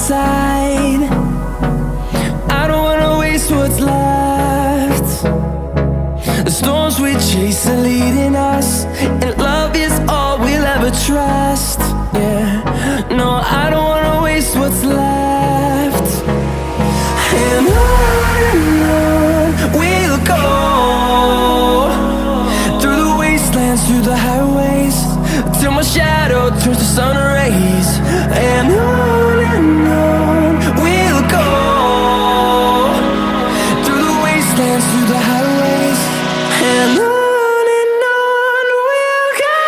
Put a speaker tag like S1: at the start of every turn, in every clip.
S1: side. I don't wanna waste what's left. The storms we chase are leading us, and love is all we'll ever trust. Yeah, no, I don't wanna waste what's left. And on we'll go, through the wastelands, through the highways, till my shadow turns to sun rays. And on we'll go, through the wastelands, through the highways, and on we'll go.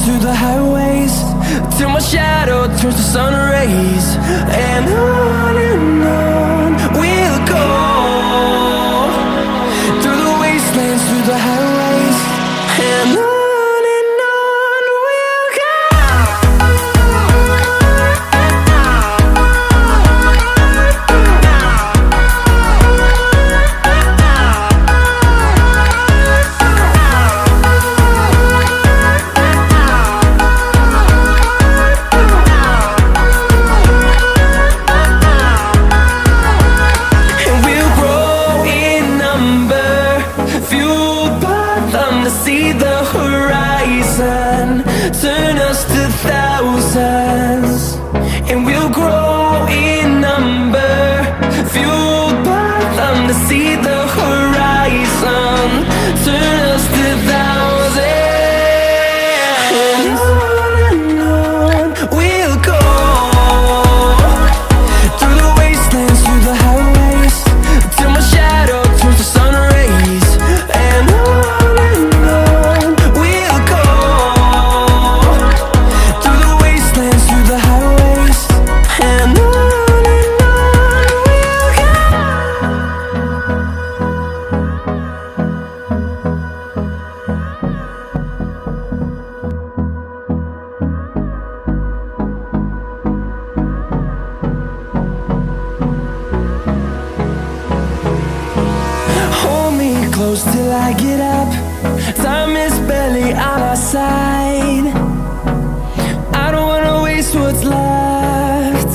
S1: Through the highways, till my shadow turns to sun rays. And on we'll go, through the wastelands, through the highways, and on we'll go. See the horizon, turn us to thousands, and we'll grow in number, fueled by them. To see the horizon, turn us to thousands, and on we'll go, through the wastelands, through the highways, till my shadow turns to sun rays. And close till I get up, time is barely on our side. I don't wanna waste what's left.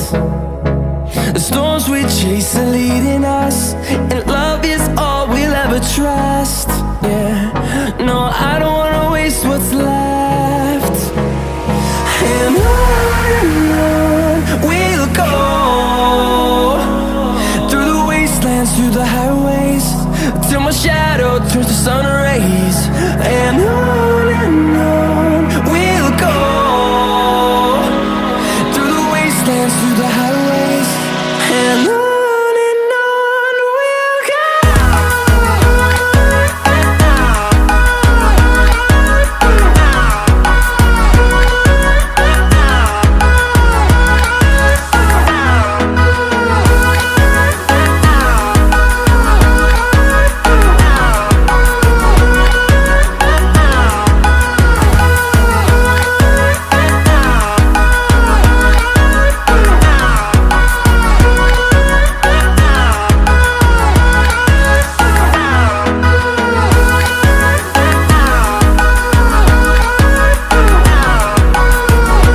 S1: The storms we chase are leading us, and love is all we'll ever trust. Yeah, no, I don't wanna waste what's left. And on we'll go, through the wastelands, through the highways, till my shadow turns to sun